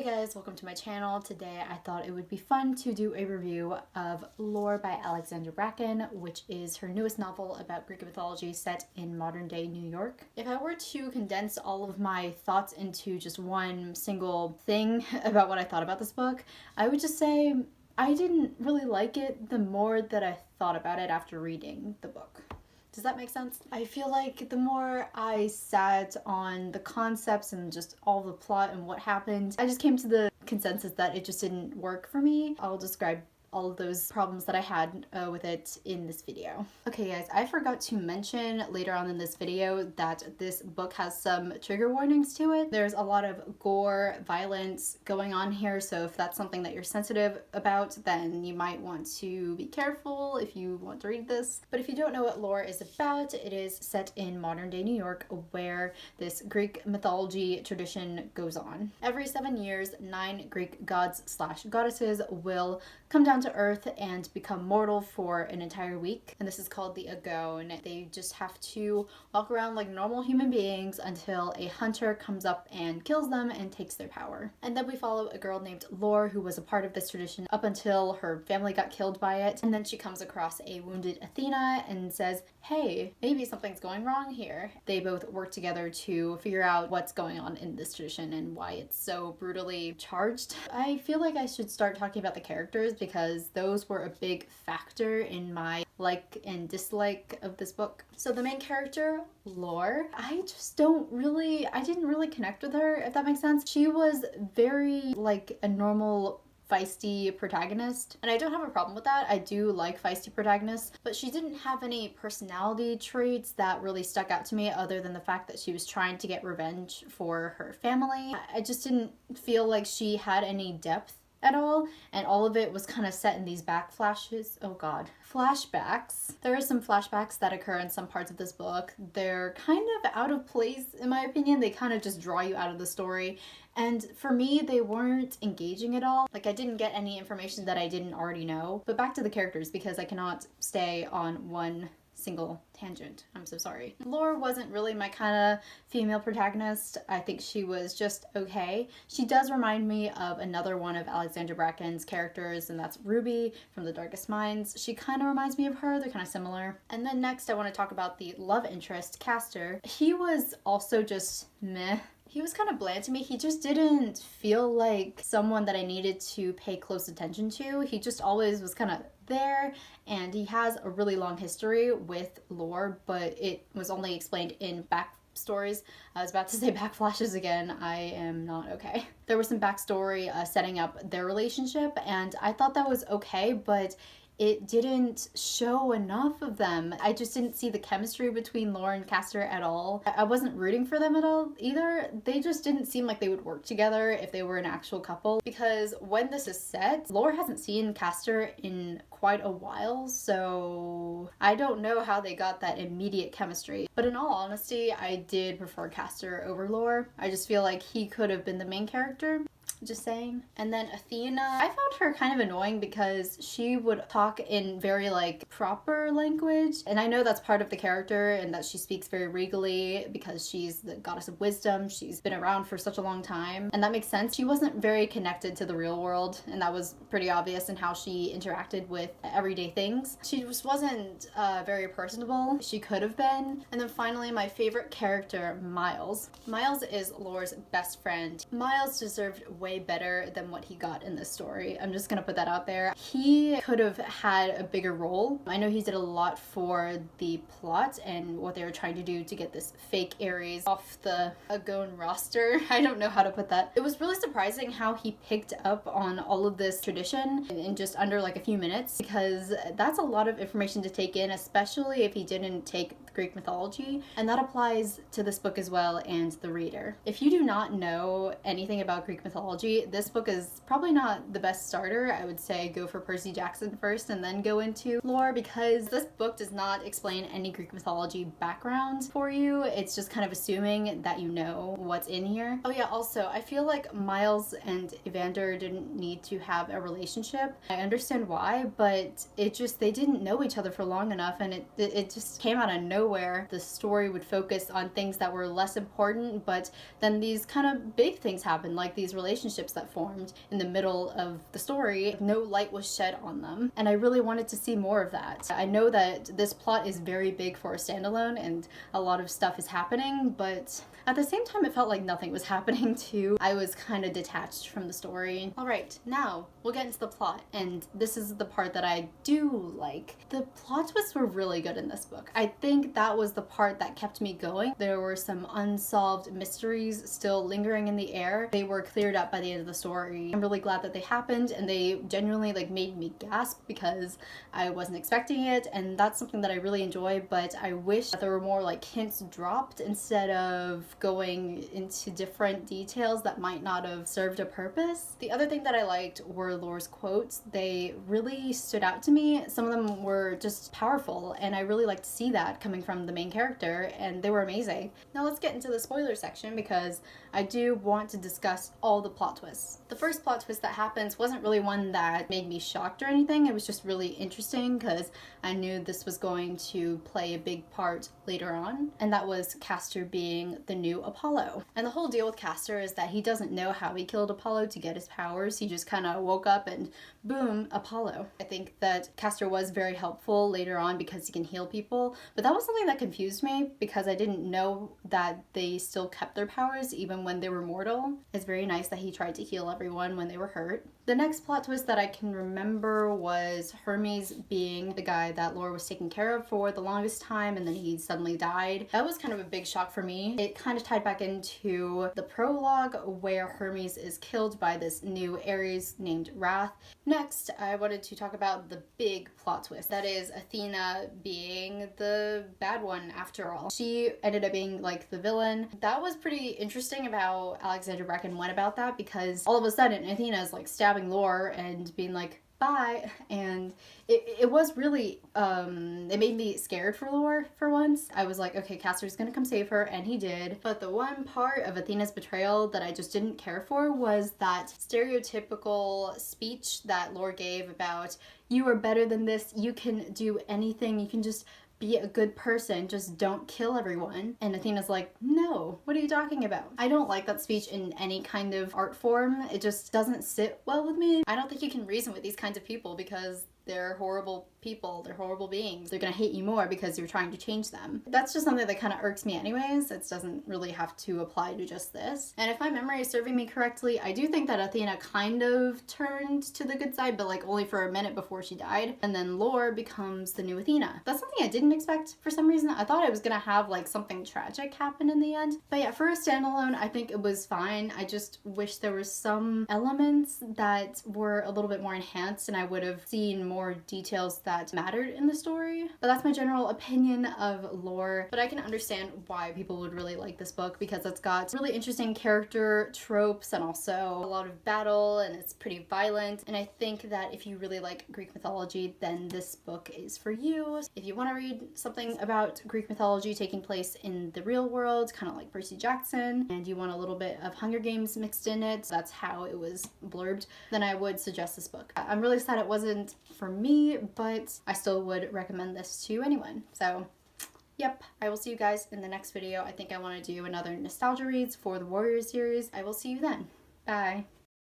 Hey guys, welcome to my channel. Today I thought it would be fun to do a review of Lore by Alexandra Bracken, which is her newest novel about Greek mythology set in modern day New York. If I were to condense all of my thoughts into just one single thing about what I thought about this book, I would just say I didn't really like it the more that I thought about it after reading the book. Does that make sense? I feel like the more I sat on the concepts and just all the plot and what happened, I just came to the consensus that it just didn't work for me. I'll describe all of those problems that I had with it in this video. Okay guys, I forgot to mention later on in this video that this book has some trigger warnings to it. There's a lot of gore, violence going on here, so if that's something that you're sensitive about, then you might want to be careful if you want to read this. But if you don't know what Lore is about, it is set in modern day New York where this Greek mythology tradition goes on. Every 7 years, 9 Greek gods/goddesses will come down to Earth and become mortal for an entire week, and this is called the Agone. They just have to walk around like normal human beings until a hunter comes up and kills them and takes their power. And then we follow a girl named Lore who was a part of this tradition up until her family got killed by it, and then she comes across a wounded Athena and says, hey, maybe something's going wrong here. They both work together to figure out what's going on in this tradition and why it's so brutally charged. I feel like I should start talking about the characters because those were a big factor in my like and dislike of this book. So the main character, Lore, I didn't really connect with her, if that makes sense. She was very like a normal feisty protagonist, and I don't have a problem with that. I do like feisty protagonists, but she didn't have any personality traits that really stuck out to me other than the fact that she was trying to get revenge for her family. I just didn't feel like she had any depth at all, and all of it was kind of set in these flashbacks. There are some flashbacks that occur in some parts of this book. They're kind of out of place in my opinion. They kind of just draw you out of the story, and for me they weren't engaging at all. Like, I didn't get any information that I didn't already know. But back to the characters, because I cannot stay on one single tangent. I'm so sorry. Lore wasn't really my kind of female protagonist. I think she was just okay. She does remind me of another one of Alexandra Bracken's characters, and that's Ruby from The Darkest Minds. She kind of reminds me of her. They're kind of similar. And then next I want to talk about the love interest, Castor. He was also just meh. He was kind of bland to me. He just didn't feel like someone that I needed to pay close attention to. He just always was kind of there, and he has a really long history with Lore, but it was only explained in backstories. I was about to say backflashes again. I am not okay. There was some backstory setting up their relationship, and I thought that was okay, but it didn't show enough of them. I just didn't see the chemistry between Lore and Castor at all. I wasn't rooting for them at all either. They just didn't seem like they would work together if they were an actual couple, because when this is set, Lore hasn't seen Castor in quite a while, so I don't know how they got that immediate chemistry. But in all honesty, I did prefer Castor over Lore. I just feel like he could have been the main character. Just saying. And then Athena, I found her kind of annoying because she would talk in very like proper language, and I know that's part of the character and that she speaks very regally because she's the goddess of wisdom. She's been around for such a long time, and that makes sense. She wasn't very connected to the real world, and that was pretty obvious in how she interacted with everyday things. She just wasn't very personable. She could have been. And then finally, my favorite character, Miles. Miles is Lore's best friend. Miles deserved way better than what he got in this story. I'm just gonna put that out there. He could have had a bigger role. I know he did a lot for the plot and what they were trying to do to get this fake Ares off the Agone roster. I don't know how to put that. It was really surprising how he picked up on all of this tradition in just under like a few minutes, because that's a lot of information to take in, especially if he didn't take Greek mythology, and that applies to this book as well and the reader. If you do not know anything about Greek mythology, this book is probably not the best starter. I would say go for Percy Jackson first and then go into Lore, because this book does not explain any Greek mythology background for you. It's just kind of assuming that you know what's in here. Oh yeah, also I feel like Miles and Evander didn't need to have a relationship. I understand why, but they didn't know each other for long enough, and it just came out of nowhere nowhere, the story would focus on things that were less important, but then these kind of big things happened, like these relationships that formed in the middle of the story. No light was shed on them, and I really wanted to see more of that. I know that this plot is very big for a standalone and a lot of stuff is happening, but at the same time it felt like nothing was happening too. I was kind of detached from the story. Alright, now we'll get into the plot, and this is the part that I do like. The plot twists were really good in this book. I think that was the part that kept me going. There were some unsolved mysteries still lingering in the air. They were cleared up by the end of the story. I'm really glad that they happened, and they genuinely like made me gasp because I wasn't expecting it, and that's something that I really enjoy, but I wish that there were more like hints dropped instead of going into different details that might not have served a purpose. The other thing that I liked were Lore's quotes. They really stood out to me. Some of them were just powerful, and I really liked to see that coming from the main character, and they were amazing. Now let's get into the spoiler section because I do want to discuss all the plot twists. The first plot twist that happens wasn't really one that made me shocked or anything. It was just really interesting because I knew this was going to play a big part later on, and that was Castor being the new Apollo. And the whole deal with Castor is that he doesn't know how he killed Apollo to get his powers. He just kind of woke up and boom, Apollo. I think that Castor was very helpful later on because he can heal people, but that was something that confused me because I didn't know that they still kept their powers even when they were mortal. It's very nice that he tried to heal everyone when they were hurt. The next plot twist that I can remember was Hermes being the guy that Lore was taking care of for the longest time, and then he suddenly died. That was kind of a big shock for me. It kind of tied back into the prologue where Hermes is killed by this new Ares named Wrath. Next, I wanted to talk about the big plot twist. That is Athena being the bad one after all. She ended up being like the villain. That was pretty interesting about Alexander Bracken went about that, because all of a sudden Athena is like stabbing Lore and being like, bye, and it was really it made me scared for Lore for once. I was like, okay, Castor's gonna come save her, and he did. But the one part of Athena's betrayal that I just didn't care for was that stereotypical speech that Lore gave about, you are better than this, you can do anything, you can just be a good person, just don't kill everyone. And Athena's like, no, what are you talking about? I don't like that speech in any kind of art form. It just doesn't sit well with me. I don't think you can reason with these kinds of people because they're horrible people, they're horrible beings. They're gonna hate you more because you're trying to change them. That's just something that kind of irks me anyways. It doesn't really have to apply to just this. And if my memory is serving me correctly, I do think that Athena kind of turned to the good side, but like only for a minute before she died. And then Lore becomes the new Athena. That's something I didn't expect for some reason. I thought I was gonna have like something tragic happen in the end. But yeah, for a standalone, I think it was fine. I just wish there was some elements that were a little bit more enhanced and I would have seen more details that mattered in the story. But that's my general opinion of Lore. But I can understand why people would really like this book because it's got really interesting character tropes and also a lot of battle, and it's pretty violent. And I think that if you really like Greek mythology, then this book is for you. If you want to read something about Greek mythology taking place in the real world, kind of like Percy Jackson, and you want a little bit of Hunger Games mixed in it, that's how it was blurbed, then I would suggest this book. I'm really sad it wasn't for me, but I still would recommend this to anyone. So yep, I will see you guys in the next video. I think I want to do another nostalgia reads for the Warriors series. I will see you then. Bye.